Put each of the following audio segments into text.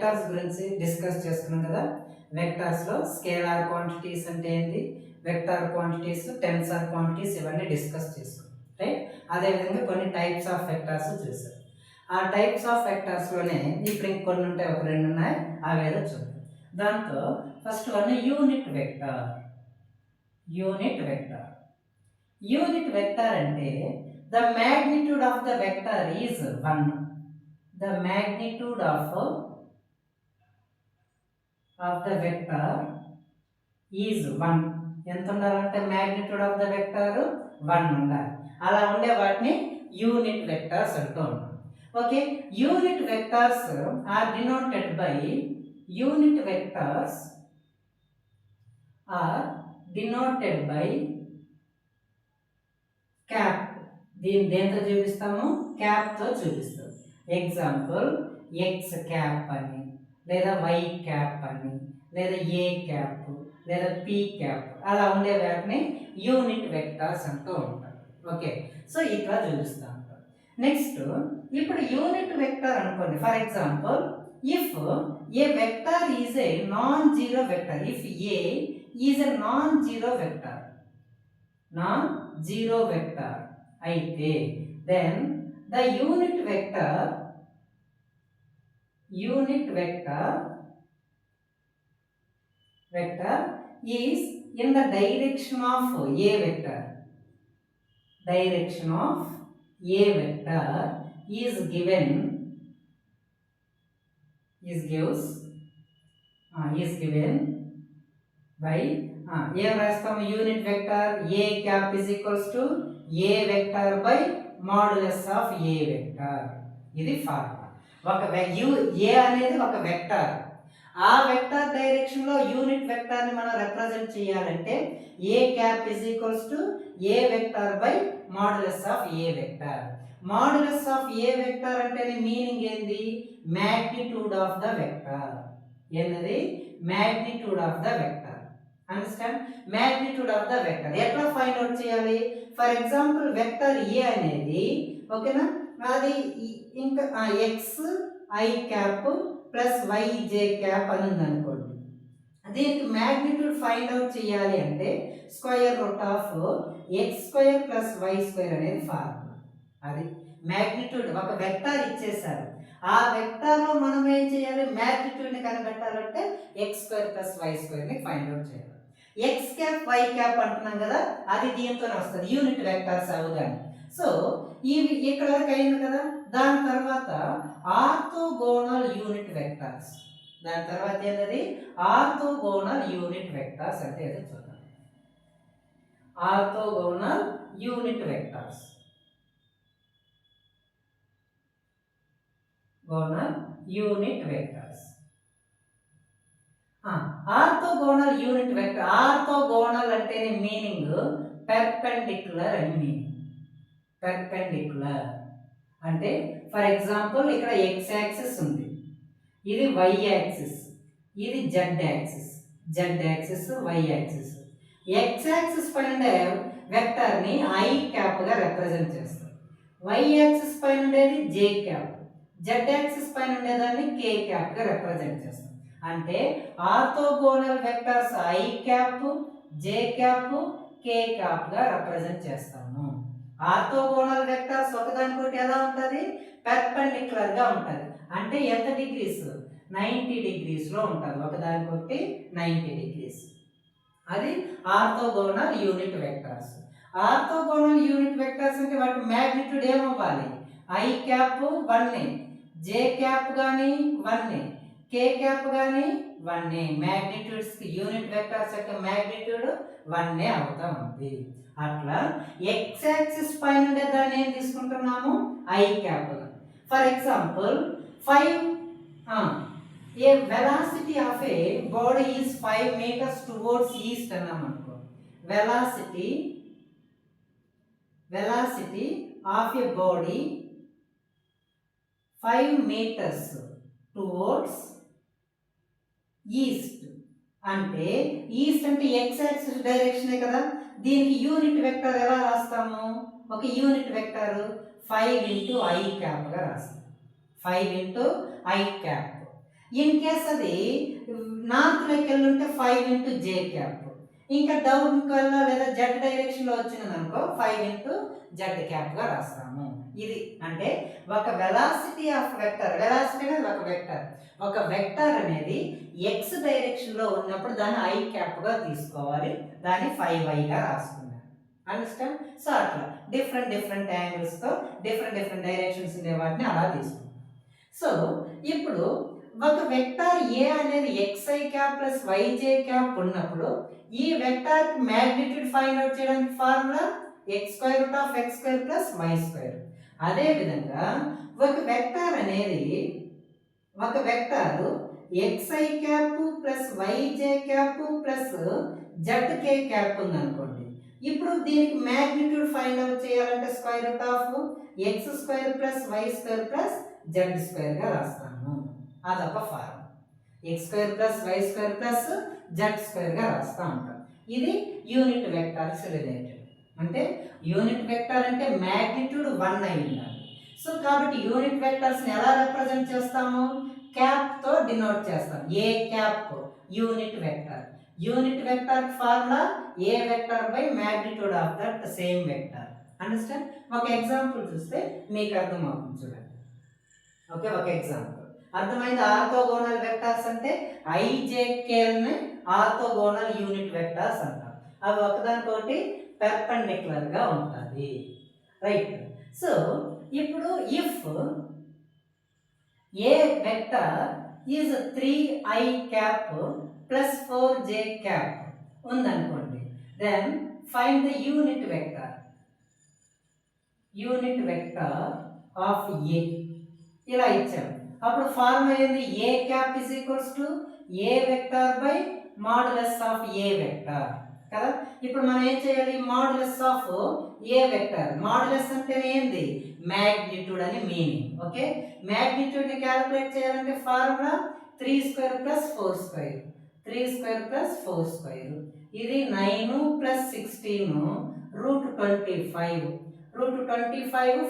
Vectors గురించి discuss చేసుకున్నాం కదా. వెక్టార్స్లో స్కేలార్ క్వాంటిటీస్ అంటే ఏంటి, వెక్టార్ క్వాంటిటీస్, టెన్సర్ క్వాంటిటీస్ ఇవన్నీ డిస్కస్ చేసుకున్నాం, రైట్. అదేవిధంగా కొన్ని టైప్స్ ఆఫ్ వెక్టార్స్ చూసాం. ఆ టైప్స్ ఆఫ్ వెక్టార్స్లోనే ఇప్పుడు ఇంకొన్ని ఉంటాయి, ఒక రెండు ఉన్నాయి, అవేదో చూద్దాం. దాంతో first one unit vector. Unit vector, unit vector అంటే the magnitude of the vector is 1. The magnitude of the vector is 1. ఎంత ఉండాలంటే మ్యాగ్నిట్యూడ్ ఆఫ్ ద వెక్టార్ 1 ఉండాలి. అలా ఉండే వాటిని యూనిట్ వెక్టార్స్ అంటూ ఉంటాం. Okay, unit vectors are denoted by, unit vectors are denoted by cap. దీన్ని దేంతో చూపిస్తాము, క్యాప్తో చూపిస్తాం. ఎగ్జాంపుల్ ఎక్స్ క్యాప్ అని, లేదా వై క్యాప్ అని, లేదా ఏ క్యాప్, లేదా పి క్యాప్, అలా ఉండే వాటిని యూనిట్ వెక్టార్స్ అంటూ ఉంటారు. ఓకే, సో ఇట్లా చూపిస్తూ ఉంటాం. నెక్స్ట్ ఇప్పుడు యూనిట్ వెక్టార్ అనుకోండి. For example if A vector is a non zero vector, if A is a non zero vector, non zero vector అయితే then the unit vector is in the direction of a vector. Direction of a vector is given by ఏం రాస్తాము, unit vector A cap is equals to A vector by modulus of A vector. ఇది formula. A అనేది ఒక vector. ఆ vector direction లో unit vector ని మనం represent చేయాలంటే A cap is equals to A vector by modulus of A vector. Modulus of A vector అంటే meaning ఏంది, మ్యాగ్నిట్యూడ్ ఆఫ్ ద వెక్టార్. ఏంటది, magnitude of the vector. Understand, magnitude of the vector ఎట్లా find out చేయాలి. For example vector A అనేది, ఓకేనా, అది ఇంకా X I cap plus Y J cap అని ఉంది అనుకోండి. దీనికి మ్యాగ్నిట్యూడ్ ఫైండ్ అవుట్ చేయాలి అంటే square root of X square plus Y square అనేది ఫార్ములా. అది మ్యాగ్నిట్యూడ్. ఒక వెక్టార్ ఇచ్చేసారు, ఆ వెక్టార్లో మనం ఏం చేయాలి, మ్యాగ్నిట్యూడ్ని కనిపెట్టాలంటే ఎక్స్ స్క్వేర్ ప్లస్ వై స్క్వేర్ని ఫైండ్ అవుట్ చేయాలి. ఎక్స్ క్యాప్ వై క్యాప్ అంటున్నాం కదా, అది దీంతోనే వస్తుంది, యూనిట్ వెక్టార్స్ అవగానే. సో ఇవి ఇక్కడ వరకు అయింది కదా. దాని తర్వాత ఆర్థోగోనల్ యూనిట్ వెక్టార్స్. దాని తర్వాత ఏంటది, ఆర్థోగోనల్ యూనిట్ వెక్టార్స్ అంటే ఏదో చూద్దాం. ఆర్థోగోనల్ యూనిట్ వెక్టార్స్, గోనల్ unit vectors. Orthogonal unit vector. Orthogonal అంటే మీనింగ్ పెర్పెండిక్యులర్ అని మీనింగ్. పెర్పెండిక్యులర్ అంటే ఫర్ ఎగ్జాంపుల్ ఇక్కడ ఎక్స్ యాక్సిస్ ఉంది, ఇది వై యాక్సిస్, ఇది z axis, y axis. X axis పైన వెక్టర్ ని ఐ క్యాప్ గా రిప్రజెంట్ చేస్తాం. వై యాక్సిస్ పైన ఉండేది జే క్యాప్, జెడ్ యాక్సిస్ పైన ఉండేదాన్ని కే క్యాప్ గా రిప్రజెంట్ చేస్తాం. అంటే orthogonal vectors I cap, J cap, K cap గా రిప్రజెంట్ చేస్తాము. ఆర్థోగోనల్ వెక్టర్స్ ఒకదానికొకటి ఎలా ఉంటుంది, పెర్పెండిక్యులర్ గా ఉంటుంది. అంటే ఎంత డిగ్రీస్, 90 degrees లో ఉంటుంది, ఒకదానికొకటి 90 degrees. అది orthogonal unit vectors. Orthogonal unit vectors అంటే వాటి మ్యాగ్నిట్యూడ్ ఏమవ్వాలి, ఐ క్యాప్ 1, జే క్యాప్ కానీ 1, కే క్యాప్ కానీ 1. మ్యాగ్నిట్యూడ్స్ యూనిట్ వెక్టర్స్ యొక్క మ్యాగ్నిట్యూడ్ 1 అవుతా ఉంది. అట్లా ఎక్స్ యాక్సిస్ పైన ఉండే దాన్ని ఏం తీసుకుంటున్నాము, I cap. For example 5 a velocity of A body is 5 meters towards east అన్నాం అనుకో. Velocity of A body 5 meters towards east అంటే, ఈస్ట్ అంటే ఎక్స్ యాక్సిస్ డైరెక్షనే కదా. దీనికి యూనిట్ వెక్టర్ ఎలా రాస్తాము, ఒక unit vector 5 into i cap గా రాస్తాం. 5 into i cap. In case అది నార్త్లోకి వెళ్ళుంటే 5 ఇంటూ జే క్యాప్, ఇంకా డౌన్కి వెళ్ళ లేదా జెడ్ డైరెక్షన్లో వచ్చినది అనుకో 5 ఇంటూ జెడ్ క్యాప్గా రాస్తాము. ఇది అంటే ఒక వెలాసిటీ ఆఫ్ వెక్టర్, వెలాసిటీ అనేది ఒక వెక్టర్ అనేది ఎక్స్ డైరెక్షన్లో ఉన్నప్పుడు దాన్ని ఐ క్యాప్గా తీసుకోవాలి, దాన్ని 5iగా రాసుకున్నాం. అండర్స్టాండ్? సో అట్లా డిఫరెంట్ యాంగిల్స్తో డిఫరెంట్ డైరెక్షన్స్ ఉండే వాటిని అలా తీసుకుంటాం. సో ఇప్పుడు ఒక వెక్టార్ ఏ అనేది xi cap plus yj cap ఉన్నప్పుడు ఈ వెక్టార్ మ్యాగ్నిట్యూడ్ ఫైండ్ అవుట్ చేయడానికి ఫార్ములా x² ప్లస్ y². అదే విధంగా ఒక vector xi cap plus yj cap plus zk cap ఉందనుకోండి. ఇప్పుడు దీనికి మ్యాగ్నిట్యూడ్ ఫైండ్ అవుట్ చేయాలంటే x² plus y² plus z² గా రాస్తాము. అదొక formula. x² plus y² plus z² గా రాస్తా ఉంటాం. ఇది యూనిట్ వెక్టార్స్ రిలేటెడ్. అంటే యూనిట్ వెక్టార్ అంటే మ్యాగ్నిట్యూడ్ 1 అయి ఉండాలి. సో కాబట్టి యూనిట్ వెక్టార్స్ని ఎలా రిప్రజెంట్ చేస్తాము? క్యాప్తో డినోట్ చేస్తాం. A cap unit vector. Unit vector formula a vector by magnitude of that same vector. Understand? ఒక ఎగ్జాంపుల్ చూస్తే మీకు అర్థమవుతుంది, చూడండి. ఓకే, ఒక ఎగ్జాంపుల్ అర్థమైంది. ఆర్థోగోనల్ వెక్టార్స్ అంటే ఐజేకేల్ని ఆర్థోగోనల్ యూనిట్ వెక్టార్స్ అంటాం. అవి ఒకదానికొకటి పెర్పెండిక్యులర్ గా ఉంటుంది. రైట్. సో ఇప్పుడు if A vector is 3i cap plus 4j cap ఉందనుకోండి, then find the unit vector of a. ఇలా ఇచ్చాము. అప్పుడు ఫార్ములా ఏంది? A cap is equals to A vector by modulus of A vector కదా. ఇప్పుడు మనం ఏం చేయాలి? Modulus of A vector. Modulus అంటే ఏంది? మ్యాగ్నిట్యూడ్ అని మీనింగ్. ఓకే, మ్యాగ్నిట్యూడ్ ని క్యాలిక్యులేట్ చేయాలంటే ఫార్ములా 3² ప్లస్ 4². 3² ప్లస్ 4². ఇది 9 ప్లస్ 16 రూట్ 25. రూట్ 25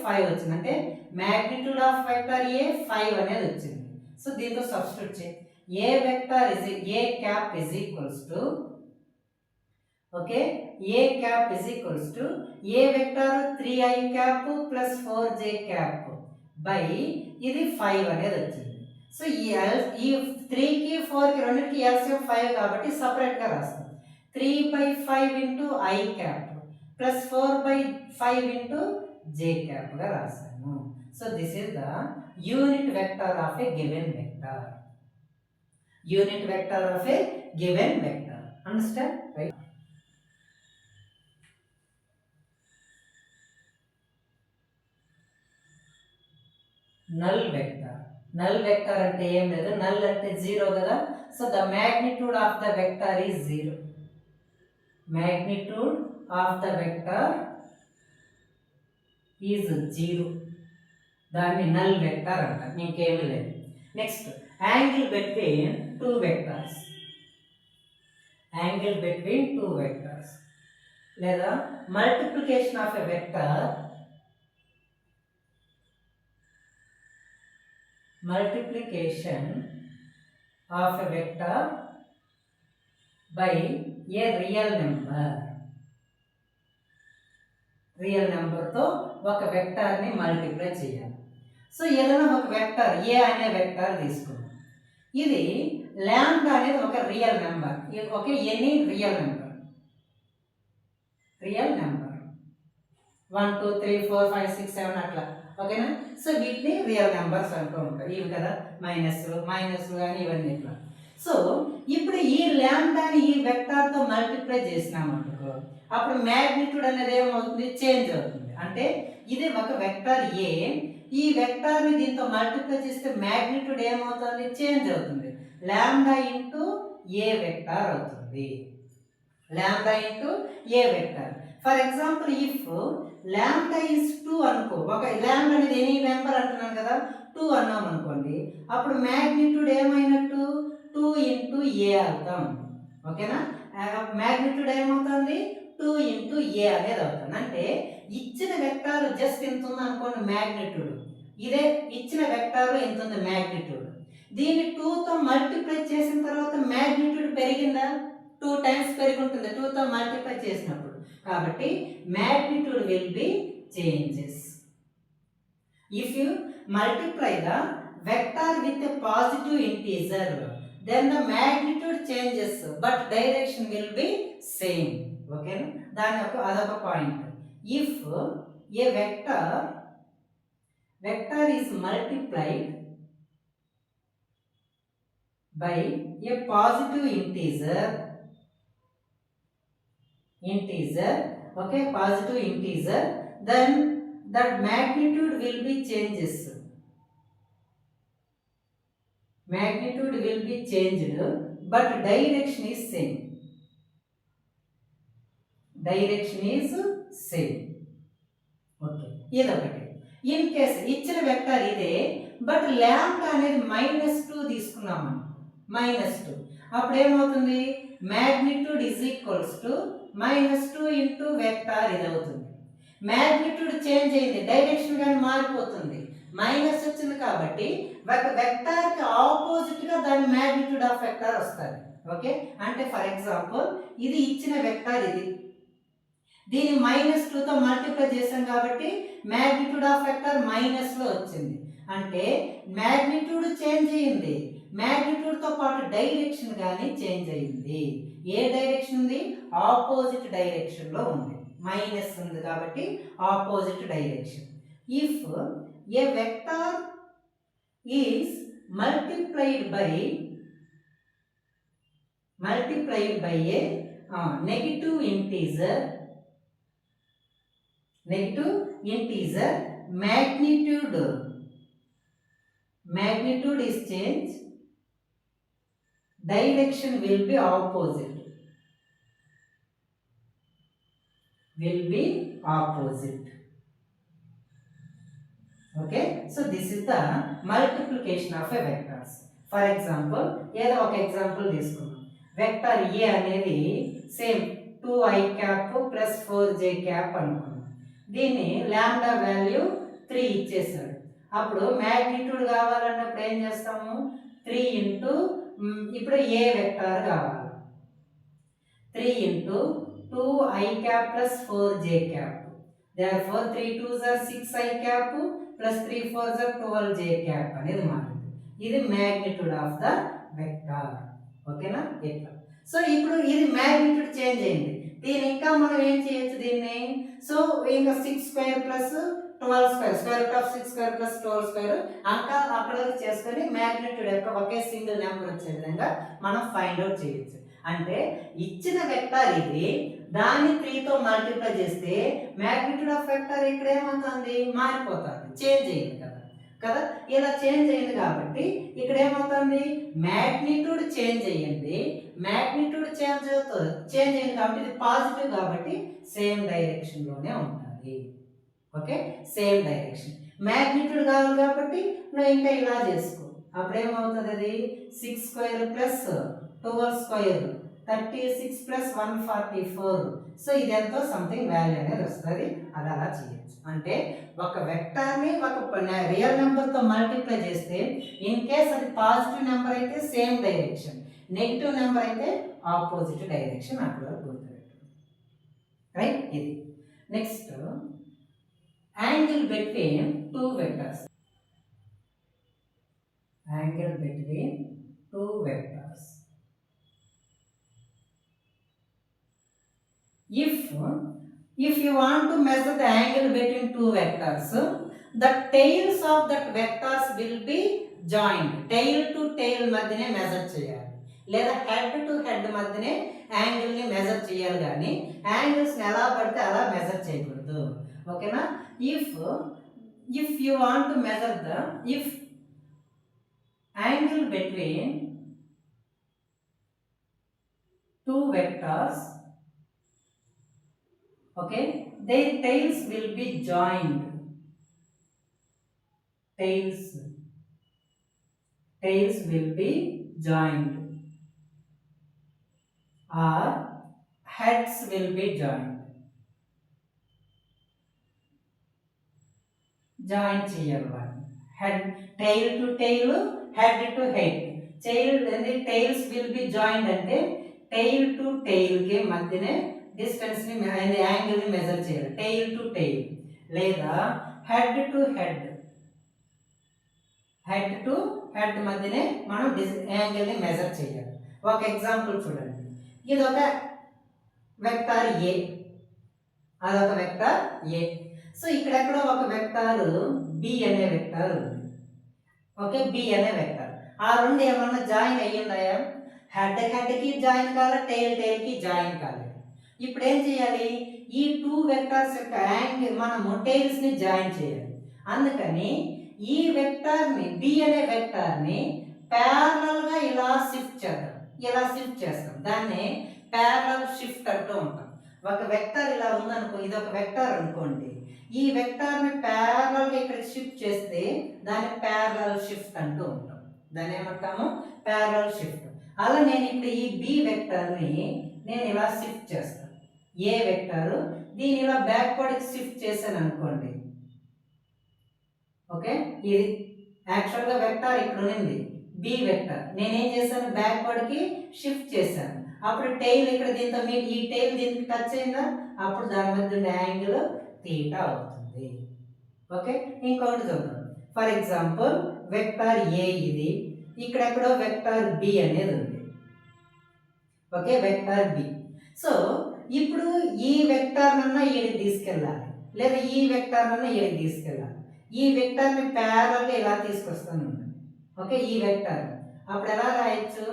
5 వచ్చింది. అంటే మ్యాగ్నిట్యూడ్ ఆఫ్ వెక్టర్ ఏ 5 అనేది వచ్చింది. సో దీంతో సబ్స్టిట్యూట్ చేయి. A vector is a cap is equals to, okay, a cap is equals to a vector 3i cap plus 4j cap by ఇది 5 అనేది వచ్చింది. సో ఈ 3కి 4కి రెండింటికి ఎల్సిఎం 5 కాబట్టి సపరేట్ గా రాస్తాం. 3/5 into I cap plus 4/5 into J cap గా రాస్తాము. So this is the unit vector of a given vector. Unit vector of a given vector. Understand? Right. Null vector. Null vector అంటే ఏం లేదు, null అంటే 0 కదా. So the magnitude of the vector is 0. Magnitude of the vector is 0. దాన్ని null vector అంటారు, ఇంకేమీ లేదు. Next, angle between two vectors. Angle between two vectors లేదా multiplication of a vector. Multiplication of a vector by a real number. Real నెంబర్తో ఒక వెక్టార్ని multiply చేయాలి. So ఏదైనా ఒక వెక్టర్ ఏ అనే వెక్టార్ తీసుకున్నాం. ఇది లాంబ్డా అనేది ఒక real number. Okay, any real number 1 2 3 4 5 6 7 అట్లా. ఓకేనా? సో వీటిని రియల్ నెంబర్స్ అంటూ ఉంటారు. ఇవి కదా మైనస్ కానీ ఇవన్నీ ఇట్లా. సో ఇప్పుడు ఈ ల్యాండాని ఈ వెక్టార్తో మల్టిప్లై చేసినామనుకో, అప్పుడు మ్యాగ్నిట్యూడ్ అనేది ఏమవుతుంది? చేంజ్ అవుతుంది. అంటే ఇది ఒక వెక్టర్ ఏ, ఈ వెక్టార్ని దీంతో మల్టిప్లై చేస్తే మ్యాగ్నిట్యూడ్ ఏమవుతుంది? చేంజ్ అవుతుంది. లాంబ్డా ఇంటూ ఏ వెక్టార్ అవుతుంది. Lambda into A vector. For example if lambda is 2 అనుకో, ఒక లాంబ్డా అనేది ఎనీ నెంబర్ అంటున్నాను కదా, 2 అన్నాం అనుకోండి, అప్పుడు మ్యాగ్నిట్యూడ్ ఏమైనట్టు? 2 ఇంటూ ఏ అవుతాం. ఓకేనా? మ్యాగ్నిట్యూడ్ ఏమవుతుంది? 2 ఇంటూ ఏ అనేది అవుతుంది. అంటే ఇచ్చిన వెక్టార్ జస్ట్ ఇంత ఉంది అనుకోండి మ్యాగ్నిట్యూడ్, ఇదే ఇచ్చిన వెక్టార్ ఇంత ఉంది మ్యాగ్నిట్యూడ్. దీన్ని 2తో మల్టిప్లై చేసిన తర్వాత మ్యాగ్నిట్యూడ్ పెరిగిందా? 2 టైమ్స్ పెరిగి ఉంటుంది 2తో మల్టిప్లై చేసినప్పుడు. కాబట్టి magnitude will be changes. If you multiply the vector with a positive integer, then the magnitude changes but direction will be same. Okay, దాని యొక్క అదొక point. If a vector is multiplied by a positive integer, okay, positive integer, then that magnitude will be changes. Magnitude will be changed but direction is same. Direction is same. Okay, ఇదొకటి. In case ఇచ్చిన vector ఇదే but lambda అనేది -2 తీసుకున్నాము. -2 అప్పుడు ఏమవుతుంది? Magnitude is equals to -2 into vector ఇది అవుతుంది. Magnitude change అయింది, డైరెక్షన్ కానీ మారిపోతుంది. మైనస్ వచ్చింది కాబట్టి ఒక వెక్టార్కి ఆపోజిట్గా దాని మ్యాగ్నిట్యూడ్ ఆఫ్ వెక్టార్ వస్తుంది. ఓకే, అంటే ఫర్ ఎగ్జాంపుల్ ఇది ఇచ్చిన వెక్టార్ ఇది, దీన్ని -2తో మల్టిప్లై చేసాం కాబట్టి మ్యాగ్నిట్యూడ్ ఆఫ్ వెక్టార్ మైనస్లో వచ్చింది. అంటే మ్యాగ్నిట్యూడ్ చేంజ్ అయ్యింది, మ్యాగ్నిట్యూడ్తో పాటు డైరెక్షన్ కానీ చేంజ్ అయ్యింది. ఏ డైరెక్షన్ ఉంది? ఆపోజిట్ డైరెక్షన్లో ఉంది. మైనస్ ఉంది కాబట్టి opposite direction. If A vector is multiplied by A negative integer, magnitude is changed, direction will be opposite. Okay, so this is the multiplication of a vectors. For example, ఏదో ఒక example తీసుకుందాం. Vector A అనేది same 2i cap plus 4j cap అనుకున్నాం. దీన్ని lambda value 3 ఇచ్చేసాడు. అప్పుడు magnitude కావాలన్నప్పుడు ఏం చేస్తాము? 3 ఇంటూ ఇప్పుడు ఏ వెక్టార్ కావాలి, 3 into 2i cap plus 4j cap. Therefore 3 2s are 6i cap plus 3 4s are 12j cap అనేది మారింది. ఇది మ్యాగ్నిట్యూడ్ ఆఫ్ ద వెక్టార్. ఓకేనా? ఇట్లా. సో ఇప్పుడు ఇది మ్యాగ్నిట్యూడ్ చేంజ్ అయింది. దీని ఇంకా మనం ఏం చేయొచ్చు దీన్ని? సో ఇంకా 6 square plus 12 square, square root of 6 square plus 12 square అంకా అక్కడ చేసుకొని మ్యాగ్నిట్యూడ్ యొక్క ఒకే సింగిల్ నెంబర్ వచ్చే విధంగా మనం ఫైండ్ అవుట్ చేయొచ్చు. అంటే ఇచ్చిన వెక్టార్ ఇది, దాన్ని 3తో మల్టిప్లై చేస్తే మ్యాగ్నిట్యూడ్ ఆఫ్ వెక్టార్ ఇక్కడ ఏమవుతుంది? మారిపోతుంది, చేంజ్ అయింది కదా. ఇలా చేంజ్ అయింది కాబట్టి ఇక్కడ ఏమవుతుంది? మ్యాగ్నిట్యూడ్ చేంజ్ అయ్యింది. మ్యాగ్నిట్యూడ్ చేంజ్ అయింది కాబట్టి ఇది పాజిటివ్ కాబట్టి సేమ్ డైరెక్షన్లోనే ఉంటుంది. Okay, same direction. మ్యాగ్నిట్యూడ్ కావాలి కాబట్టి నువ్వు ఇంకా ఇలా చేసుకో. అప్పుడు ఏమవుతుంది? అది 6 square plus 12 square 36 plus 144. So ఇదెంతో సంథింగ్ వాల్యూ అనేది వస్తుంది. అది అలా చేయొచ్చు. అంటే ఒక వెక్టార్ని ఒక రియల్ నెంబర్తో మల్టిప్లై చేస్తే ఇన్ కేస్ అది పాజిటివ్ నెంబర్ అయితే సేమ్ డైరెక్షన్, నెగిటివ్ నెంబర్ అయితే ఆపోజిట్ డైరెక్షన్. అక్కడ గుర్తుపెట్టు. రైట్? ఇది next angle between two vectors. Angle between two vectors. If you want to measure the angle between two vectors, the tails of that vectors will be joined. Tail to tail మధ్యనే measure చేయాలి, లేదా head to head మధ్యనే angle ని measure చేయాలి. కానీ angles ఎలా పడితే అలా మెజర్ చేయకూడదు. ఓకేనా? if you want to measure the angle between two vectors, okay, their tails will be joined. Tails will be joined or heads will be joined. Join చేయాలి. Head tail to tail, head to head. Tails will be joined అంటే tail to tail కి మధ్యనే distance ని angle ని measure చేయాలి, tail to tail. లేదా head to head, head to head మధ్యనే మనం యాంగిల్ ని మెజర్ చేయాలి. ఒక ఎగ్జాంపుల్ చూడండి. ఇది ఒక వెక్టార్ ఏ, అదొక వెక్టార్ ఏ. సో ఇక్కడెక్కడో ఒక వెక్టార్ బి అనే వెక్టార్ ఉంది. ఓకే, బి అనే వెక్టార్. ఆ రెండు ఏమన్నా జాయిన్ అయ్యిందాయా? హెడ్ హెడ్కి జాయిన్ కావాలి, టైల్ టైల్కి జాయిన్ కాలేదు. ఇప్పుడు ఏం చేయాలి? ఈ టూ వెక్టార్స్ యొక్క యాంగిల్ మనము టైల్స్ని జాయిన్ చేయాలి. అందుకని ఈ వెక్టార్ని, బి అనే వెక్టార్ని ప్యారలల్గా ఇలా షిఫ్ట్ చేద్దాం. ఇలా షిఫ్ట్ చేస్తాం, దాన్ని ప్యారలల్ షిఫ్ట్ అంటూ ఉంటాం. ఒక వెక్టార్ ఇలా ఉందనుకో, ఇది ఒక వెక్టార్ అనుకోండి. ఈ వెక్టార్ని ప్యారలల్గా ఇక్కడ షిఫ్ట్ చేస్తే దాన్ని ప్యారలల్ షిఫ్ట్ అంటూ ఉంటాం. దాన్ని ఏమంటాము? Parallel shift. అలా నేను ఇప్పుడు ఈ బి వెక్టార్ని నేను ఇలా షిఫ్ట్ చేస్తాను. ఏ వెక్టారు దీన్ని ఇలా బ్యాక్వర్డ్కి షిఫ్ట్ చేశాను అనుకోండి. ఓకే, ఇది యాక్చువల్గా వెక్టార్ ఇక్కడ ఉంది, బి వెక్టార్. నేనేం చేశాను? బ్యాక్వర్డ్కి షిఫ్ట్ చేశాను. అప్పుడు టైల్ ఇక్కడ దీంతో ఈ టైల్ దీనికి టచ్ అయిందా, అప్పుడు దాని మధ్య ఉండే యాంగిల్ తీటా అవుతుంది. ఓకే, ఇంకొకటి చూద్దాం. ఫర్ ఎగ్జాంపుల్ వెక్టార్ ఏ ఇది, ఇక్కడెక్కడో వెక్టార్ బి అనేది ఉంది. Okay, vector B. సో ఇప్పుడు ఈ వెక్టార్ నన్నా ఏడికి తీసుకెళ్ళాలి, లేదా ఈ వెక్టార్ నన్నా ఏడికి తీసుకెళ్ళాలి. ఈ వెక్టార్ని ప్యారల్గా ఇలా తీసుకొస్తాను. ఓకే, ఈ వెక్టార్ అప్పుడు ఎలా రాయొచ్చు?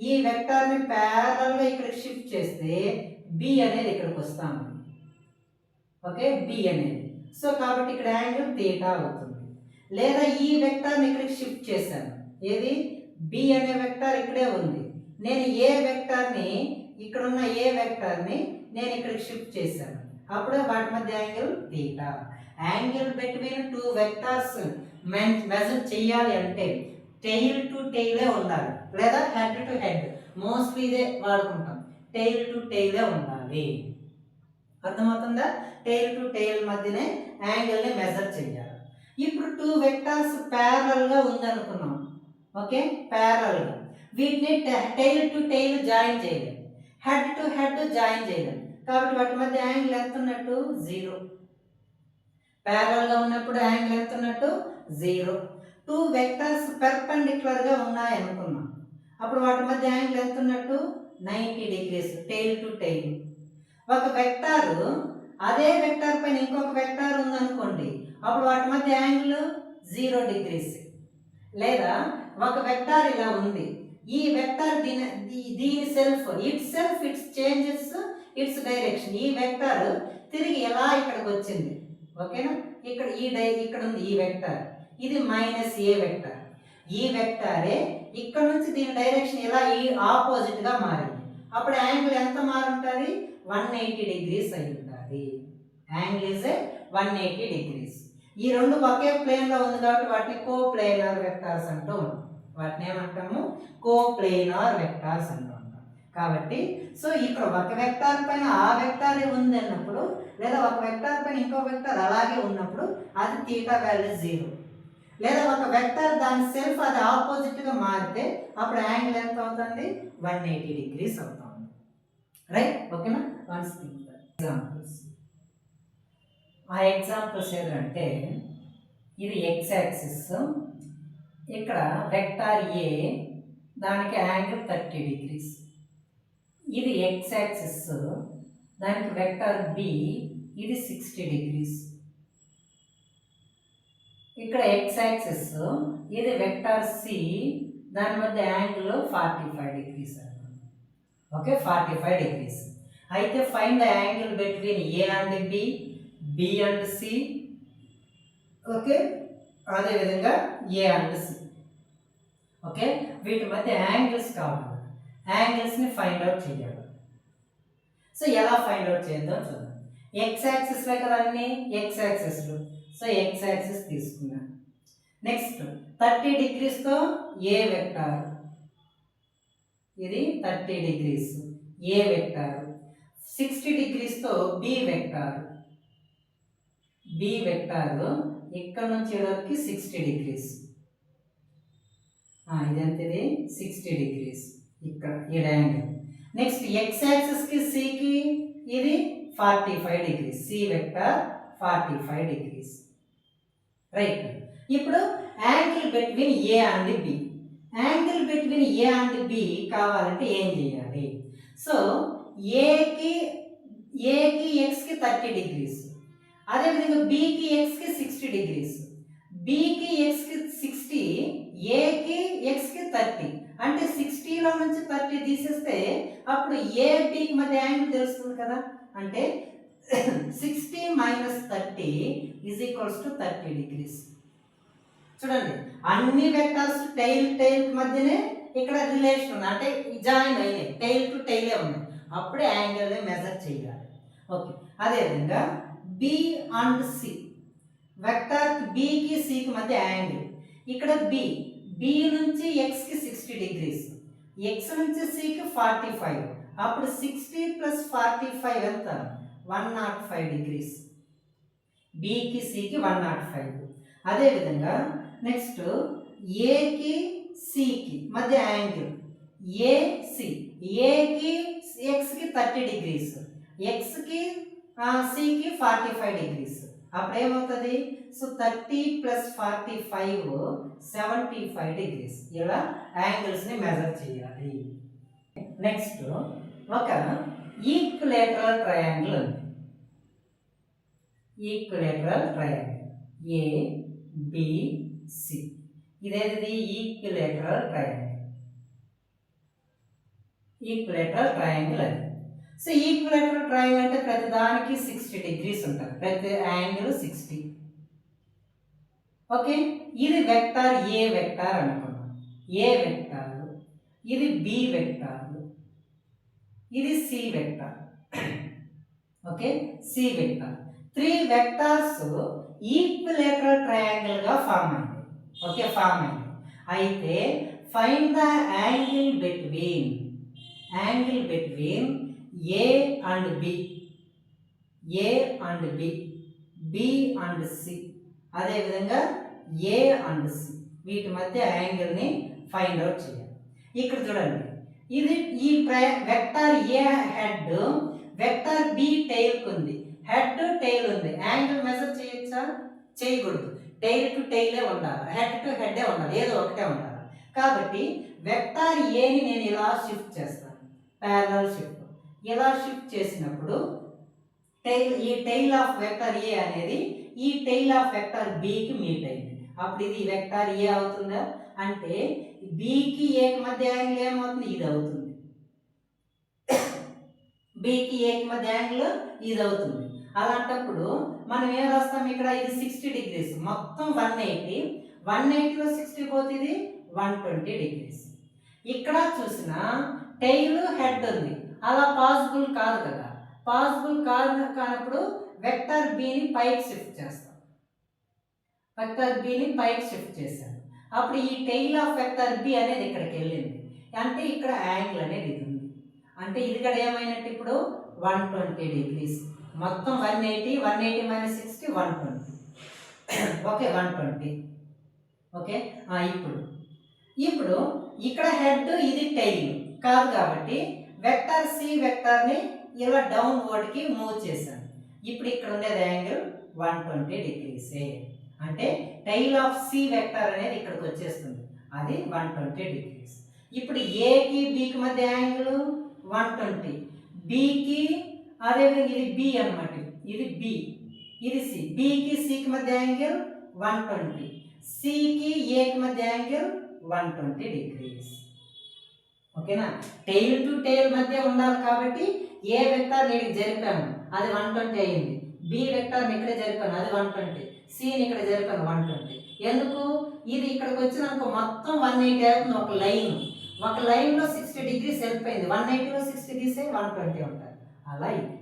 ఈ వెక్టార్ని ప్యారల్గా ఇక్కడికి షిఫ్ట్ చేస్తే బి అనేది ఇక్కడికి వస్తాము. ఓకే, బి అనేది. సో కాబట్టి ఇక్కడ యాంగిల్ తీటా అవుతుంది. లేదా ఈ వెక్టార్ని ఇక్కడికి షిఫ్ట్ చేశాను. ఏది? బి అనే వెక్టార్ ఇక్కడే ఉంది. నేను ఏ వెక్టార్ని, ఇక్కడున్న ఏ వెక్టార్ని నేను ఇక్కడికి షిఫ్ట్ చేశాను. అప్పుడు వాటి మధ్య angle theta. Angle between two vectors measure చేయాలి అంటే టైల్ టు టైలే ఉండాలి, లేదా హెడ్ టు హెడ్. మోస్ట్లీ ఇదే వాడుకుంటాం, టైల్ టు టైలే ఉండాలి. అర్థమవుతుందా? టైల్ టు టైల్ మధ్యనే యాంగిల్ని మెజర్ చేయాలి. ఇప్పుడు టూ వెక్టార్స్ ప్యారలల్గా ఉందనుకున్నాం. ఓకే, ప్యారలల్గా వీటిని టైల్ టు టైల్ జాయిన్ చేయలేం, హెడ్ టు హెడ్ జాయిన్ చేయలేం. కాబట్టి వాటి మధ్య యాంగిల్ ఎంత ఉన్నట్టు? 0. ప్యారలల్గా ఉన్నప్పుడు యాంగిల్ ఎంత ఉన్నట్టు? 0. టూ వెక్టార్స్ పెర్పెండిక్యులర్గా ఉన్నాయి అనుకున్నాం. అప్పుడు వాటి మధ్య యాంగిల్ ఎంత ఉన్నట్టు? 90 degrees, టైల్ టు టైల్. ఒక వెక్టార్, అదే వెక్టార్ పైన ఇంకొక వెక్టార్ ఉందనుకోండి, అప్పుడు వాటి మధ్య యాంగిల్ 0 degrees. లేదా ఒక వెక్టార్ ఇలా ఉంది, ఈ వెక్టార్ దీని self it's changes it's direction. ఈ వెక్టార్ తిరిగి ఎలా ఇక్కడికి వచ్చింది. ఓకేనా, ఇక్కడ ఇక్కడ ఉంది ఈ వెక్టార్, ఇది -a వెక్టార్. ఈ వెక్టారే ఇక్కడ నుంచి దీని డైరెక్షన్ ఇలా ఈ ఆపోజిట్ గా మారింది. అప్పుడు యాంగిల్ ఎంత మారుంటుంది? 180 degrees అయి ఉంటుంది. Angle is 180 degrees. ఈ రెండు ఒకే ప్లేన్ లో ఉంది కాబట్టి వాటిని కోప్లేనార్ వెక్టార్స్ అంటూ ఉంటాం. వాటిని ఏమంటాము? కోప్లేనార్ వెక్టార్స్ అంటూ ఉంటాం. కాబట్టి సో ఇక్కడ ఒక వెక్టార్ పైన ఆ వెక్టారే ఉంది అన్నప్పుడు, లేదా ఒక వెక్టార్ పైన ఇంకో వెక్టార్ అలాగే ఉన్నప్పుడు అది తీటా వాల్యూ 0. లేదా ఒక వెక్టార్ దాని సెల్ఫ్ అది ఆపోజిట్ గా మారితే అప్పుడు యాంగిల్ ఎంత అవుతుంది? 180 degrees అవుతుంది. రైట్, ఓకేనా? Once think examples. ఆ ఎగ్జాంపుల్స్ ఏంటంటే ఇది ఎక్స్ యాక్సిస్, ఇక్కడ వెక్టార్ ఏ దానికి యాంగిల్ 30 degrees. ఇది ఎక్స్ యాక్సిస్, దానికి వెక్టార్ బి ఇది 60 degrees. ఇక్కడ ఎక్స్ యాక్సిస్, ఇది వెక్టార్ సి, దాని మధ్య యాంగిల్ 45 degrees. Okay, 45 degrees. అయితే find the angle between A and B, B and C. Okay, అదేవిధంగా ఏ అండ్ సి. ఓకే, వీటి మధ్య యాంగిల్స్ కావాలి, యాంగిల్స్ని ఫైండ్ అవుట్ చేయాలి. సో ఎలా ఫైండ్ అవుట్ చేద్దాం చూద్దాం. ఎక్స్ యాక్సిస్లో కదా అన్ని ఎక్స్ యాక్సిస్లు, సో ఎక్స్ యాక్సిస్ తీసుకున్నాం. నెక్స్ట్ 30 degreesతో ఏ వెక్టార్, ఇది 30 degrees ఏ వెక్టార్. 60 degreesతో బి వెక్టార్, బి వెక్టార్ ఇక్కడ నుంచి వరకు 60 degrees. ఇదంతది 60 degrees ఇక్కడ ఈ యాంగిల్. నెక్స్ట్ x యాక్సిస్కి సికి ఇది 45 degrees, c vector 45 degrees. Right. ఇప్పుడు angle between A and b, angle between A and b కావాలంటే ఏం చేయాలి? సో ఏకి ఎక్స్కి 30 degrees, అదేవిధంగా బికి ఎక్స్కి 60 degrees, బికి ఎక్స్కి 60, ఏకి ఎక్స్కి 30. అంటే 60లో నుంచి 30 తీసేస్తే అప్పుడు ఏ బికి మధ్య యాంగిల్ తెలుస్తుంది కదా. అంటే 60 minus 30 is equals to 30 degrees. చూడండి, అన్ని వెక్టర్స్ టైల్ మధ్యనే ఇక్కడ రిలేషన్ ఉంది, అంటే జాయిన్ అయినాయి, టైల్ టు టైలే ఉన్నాయి. అప్పుడే యాంగిల్ మెజర్ చేయాలి. ఓకే. అదేవిధంగా బి అండ్ సి, వెక్టర్ బికి సికి మధ్య యాంగిల్. ఇక్కడ బి నుంచి ఎక్స్కి 60 degrees, ఎక్స్ నుంచి సికి 45. అప్పుడు 60 ప్లస్ 45 ఎంత? 105 degrees. బికి సికి 105. అదేవిధంగా నెక్స్ట్ ఏకి సికి మధ్య యాంగిల్ ఏసి, ఏకి ఎక్స్కి 30 degrees, ఎక్స్కి సికి 45 degrees. అప్పుడు ఏమవుతుంది? So 30 plus 45 75 degrees. ఇలా యాంగిల్స్ని మెజర్ చేయాలి. నెక్స్ట్ ఒక ఈక్విలేటరల్ ట్రయాంగిల్ ఉంది. ఈక్విలేటరల్ ట్రయాంగిల్ ఏబిసి, ఇదేది ఈక్విలేటరల్ ట్రయాంగిల్. ఈక్విలేటరల్ ట్రయాంగిల్ అది. సో ఈక్విలేటరల్ ట్రయాంగిల్ అంటే ప్రతి దానికి 60 degrees ఉంటుంది, ప్రతి యాంగిల్ 60. ఓకే. ఇది వెక్టార్ ఏ వెక్టార్ అనుకున్నాం, ఏ వెక్టార్, ఇది బి వెక్టార్, ఇది C vector. Okay, C vector. 3 vectors equilateral triangle గా ఫామ్ అయింది. ఓకే, ఫామ్ అయింది. అయితే find the angle between A and B, A and B, B and C, అదేవిధంగా A and C, వీటి మధ్య యాంగిల్ని find out చేయాలి. ఇక్కడ చూడండి, ఇది ఈ వెక్టార్ ఏ హెడ్, వెక్టార్ బి టైల్ ఉంది, హెడ్ టైల్ ఉంది. యాంగిల్ మెజర్ చేయొచ్చా? చేయకూడదు. టైల్ టు టైలే ఉండాలి, హెడ్ టు హెడ్డే ఉండాలి, ఏదో ఒకటే ఉండాలి. కాబట్టి వెక్టార్ ఏని నేను ఇలా షిఫ్ట్ చేస్తాను, ప్యారలల్ షిఫ్ట్. ఇలా షిఫ్ట్ చేసినప్పుడు ఈ టైల్ ఆఫ్ వెక్టార్ ఏ అనేది ఈ టైల్ ఆఫ్ వెక్టార్ బికి మీట్ అయింది. అప్పుడు ఇది వెక్టార్ ఏ అవుతుందా? అంటే బికి ఏకి మధ్య యాంగిల్ ఏమవుతుంది? ఇది అవుతుంది. బికి ఏకి మధ్య యాంగిల్ ఇది అవుతుంది. అలాంటప్పుడు మనం ఏం రాస్తాం? ఇక్కడ ఇది 60 degrees, మొత్తం 180, 180లో 60 పోతుంది, 120 degrees. ఇక్కడ చూసిన టైల్ హెడ్ ఉంది, అలా పాసిబుల్ కాదు కదా. పాసిబుల్ కానప్పుడు వెక్టర్ బిని పైకి షిఫ్ట్ చేస్తాం. వెక్టర్ బిని పైకి షిఫ్ట్ చేశాను. అప్పుడు ఈ టైల్ ఆఫ్ వెక్టర్ బి అనేది ఇక్కడికి వెళ్ళింది, అంటే ఇక్కడ యాంగిల్ అనేది ఇది ఉంది. అంటే ఇది ఇక్కడ ఏమైనట్టు ఇప్పుడు 120 degrees. మొత్తం 180 మైనస్ 60 120. ఓకే, 120. ఓకే. ఇప్పుడు ఇక్కడ హెడ్, ఇది టైల్ కాదు కాబట్టి వెక్టర్ సి వెక్టర్ని ఇలా డౌన్ వర్డ్కి మూవ్ చేశాను. ఇప్పుడు ఇక్కడ ఉండేది యాంగిల్ 120 degrees. అంటే టైల్ ఆఫ్ సి వెక్టర్ అనేది ఇక్కడికి వచ్చేస్తుంది, అది 120 degrees. ఇప్పుడు ఏకి బికి మధ్య యాంగిల్ 120, బికి అదేవిధంగా ఇది బి అనమాట, ఇది బి, ఇది సి, బికి సికి మధ్య యాంగిల్ 120, సికి ఏకి మధ్య యాంగిల్ 120 degrees. ఓకేనా? టైల్ టు టైల్ మధ్య ఉండాలి కాబట్టి ఏ వెక్టార్ నేను జరిపాను, అది 120 అయింది. బి వెక్టార్ని ఇక్కడే జరిపాను, అది 120. సిని ఇక్కడ జరిపాను, 120. ఎందుకు? ఇది ఇక్కడికి వచ్చినాక మొత్తం 180 అవుతుంది. ఒక లైన్లో 60 degrees వెళ్ళిపోయింది. 180లో 60 తీసే 120 ఉంటాయి. అలా ఇది.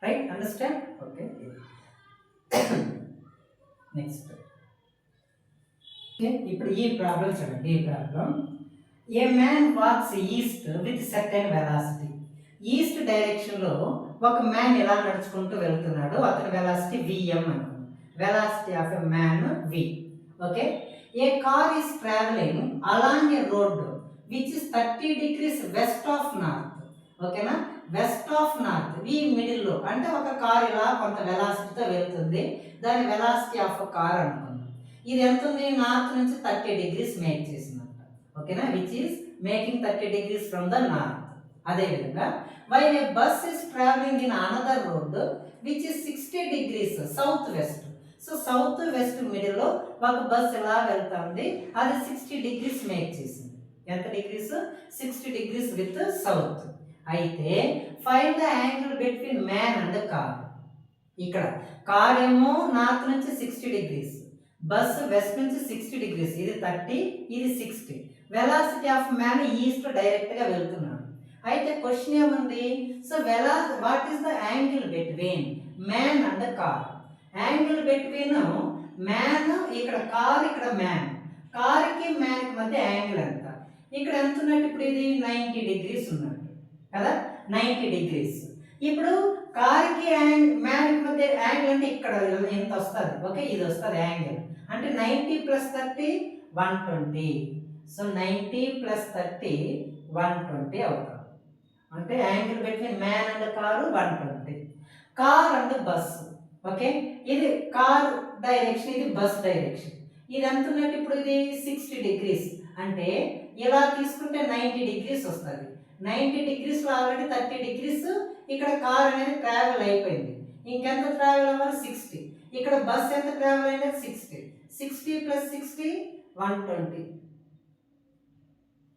రైట్? అండర్స్టాండ్? ఓకే. నెక్స్ట్ ఇప్పుడు ఈ ప్రాబ్లం చూడండి. ఈ problem, a man walks east with certain velocity. East డైరెక్షన్లో ఒక మ్యాన్ ఎలా నడుచుకుంటూ వెళ్తున్నాడు, అతని వెలాసిటీ విఎం అనుకున్నాం. Velocity of a man V. Okay. A car is travelling along a road which is 30 degrees west of north. ఓకేనా, west of north ఈ మిడిల్లో అంటే ఒక కార్ ఇలా కొంత వెలాసిటీతో వెళ్తుంది, దాని వెలాసిటీ ఆఫ్ కార్ అనుకుందాం. ఇది ఎంత ఉంది, నార్త్ నుంచి 30 degrees మేక్ చేసిందంట. ఓకేనా, which is making 30 degrees from the north. అదేవిధంగా while a bus is travelling in another road which is 60 degrees south west. So south west మిడిల్లో ఒక బస్ ఎలా వెళ్తుంది, అది 60 degrees మేక్ చేసింది. ఎంత డిగ్రీస్, 60 degrees విత్ సౌత్. అయితే find the angle between man and car. ఇక్కడ కార్ ఏమో నార్త్ నుంచి 60 degrees, బస్ వెస్ట్ నుంచి 60 degrees, ఇది 30, ఇది 60. వెలాసిటీ ఆఫ్ మ్యాన్ ఈస్ట్ డైరెక్ట్గా వెళ్తున్నాడు. అయితే క్వశ్చన్ ఏముంది, so what is the angle between man and car. Angle between man, ఇక్కడ కార్, ఇక్కడ మ్యాన్, కార్కి మ్యాన్కి మధ్య యాంగిల్ ఎంత, ఇక్కడ ఎంత ఉన్నట్టు, ఇప్పుడు ఇది 90 degrees ఉన్నట్టు కదా, 90 degrees. ఇప్పుడు కార్కి మ్యాన్కి మధ్య యాంగిల్ అంటే ఇక్కడ ఎంత వస్తుంది, ఓకే ఇది వస్తుంది యాంగిల్, అంటే 90 + 30 120. సో 90 + 30 120 అవుతుంది. అంటే angle between man and car 120. Car and bus, okay ఇది కార్ డైరెక్షన్, ఇది బస్ డైరెక్షన్. ఇది ఎంత ఉన్నట్టు, ఇప్పుడు ఇది 60 degrees, అంటే ఇలా తీసుకుంటే 90 degrees వస్తుంది. 90 degreesలో ఆల్రెడీ 30 degrees ఇక్కడ కార్ అనేది ట్రావెల్ అయిపోయింది. ఇంకెంత ట్రావెల్ అవ్వాలి, 60. ఇక్కడ బస్ ఎంత ట్రావెల్ అయింది, 60. 60 + 60 120.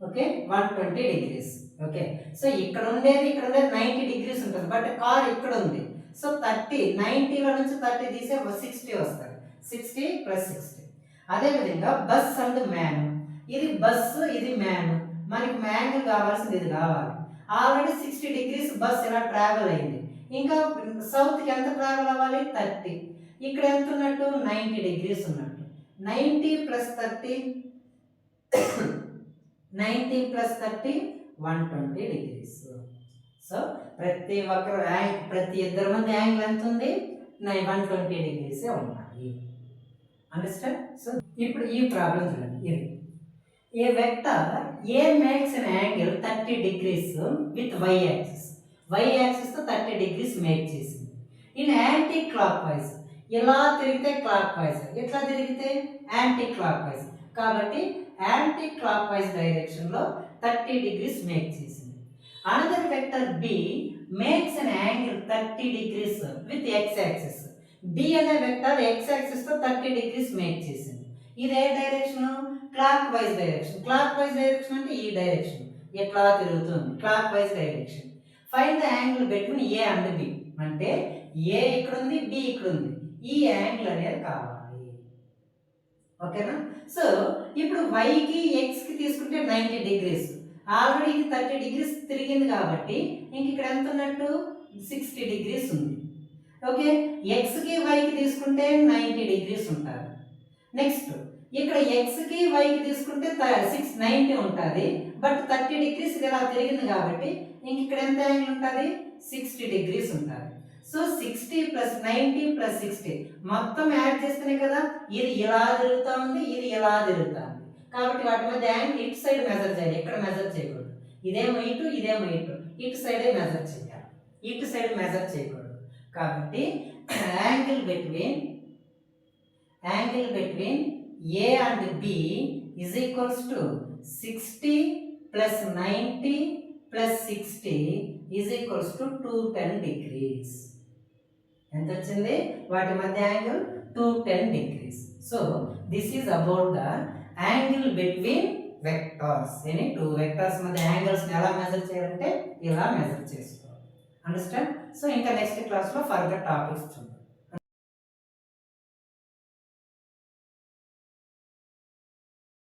Okay 120 degrees. ఓకే, సో ఇక్కడ ఉండేది 90 degrees ఉంటుంది, బట్ కార్ ఇక్కడ ఉంది. సో 30, 90లో నుంచి 30 తీసే 60 వస్తుంది. 60 + 60. అదేవిధంగా బస్ అండ్ మ్యాన్, ఇది బస్సు, ఇది మ్యాన్. మనకి మ్యాన్ కావాల్సింది ఇది కావాలి. ఆల్రెడీ 60 degrees బస్ ఇలా ట్రావెల్ అయింది, ఇంకా సౌత్కి ఎంత ట్రావెల్ అవ్వాలి, 30. ఇక్కడ ఎంత ఉన్నట్టు, 90 degrees ఉన్నట్టు. 90 + 30 90 + 30 120 degrees. సో ప్రతి ఇద్దరి మంది యాంగిల్ ఎంత ఉంది, 120 degrees ఉన్నాయి. అండర్స్టాండ్. సో ఇప్పుడు ఈ ప్రాబ్లం చూడండి, ఇది a vector A makes an angle 30 degrees with y axis. y యాక్సిస్తో 30 degrees మేక్ చేసింది. ఇన్ యాంటీ క్లాక్ వైజ్, ఇలా తిరిగితే క్లాక్ వైజ్, ఇట్లా తిరిగితే యాంటీ క్లాక్ వైజ్. కాబట్టి యాంటీ క్లాక్ వైజ్ డైరెక్షన్లో 30 degrees మేక్ చేసింది. Another vector b makes an angle 30 degrees with x axis. d అనే వెక్టర్ x యాక్సిస్తో 30 degrees మేక్ చేసింది. ఇది ఏ direction, clockwise direction. Clockwise direction అంటే ఈ డైరెక్షన్, ఎట్లా తిరుగుతుంది, clockwise direction. Find the angle between A and B. అంటే ఏ ఇక్కడ ఉంది, బి ఇక్కడ ఉంది, ఈ యాంగిల్ అనేది కావాలి. ఓకేనా. సో ఇప్పుడు వైకి ఎక్స్కి తీసుకుంటే 90 degrees, ఆల్రెడీ ఇది 30 degrees తిరిగింది కాబట్టి ఇంక ఇక్కడ ఎంత ఉన్నట్టు, 60 degrees ఉంది. ఓకే, ఎక్స్కి వైకి తీసుకుంటే 90 degrees ఉంటారు. నెక్స్ట్ ఇక్కడ ఎక్స్కి వైకి తీసుకుంటే 90 ఉంటుంది, బట్ 30 degrees ఇలా తిరిగింది కాబట్టి ఇంక ఇక్కడ ఎంత యాంగిల్ ఉంటుంది, 60 degrees ఉంటుంది. సో 60 + 90 + 60 మొత్తం యాడ్ చేస్తేనే కదా ఇది ఇలా తిరుగుతూ ఉంది, ఇది ఇలా తిరుగుతూ ఉంది. కాబట్టి వాటి మధ్య యాంగిల్ ఇటు సైడ్ మెజర్ చేయాలి, ఇక్కడ మెజర్ చేయకూడదు. ఇదేమో ఇటు, ఇదేమో ఇటు, ఇటు సైడే మెజర్ చేయాలి, ఇటు సైడ్ మెజర్ చేయకూడదు. కాబట్టి angle between A and B is equals to 60 + 90 + 60 is equals to 210 degrees. ఎంత వచ్చింది, వాటి మధ్య angle 210 degrees. So this is about the angle between vectors. Any two vectors మధ్య యాంగిల్స్ని ఎలా మెజర్ చేయాలంటే ఇలా మెజర్ చేసుకోవాలి. అండర్స్టాండ్. సో ఇంకా నెక్స్ట్ క్లాస్లో ఫర్దర్ టాపిక్స్ చూద్దాం.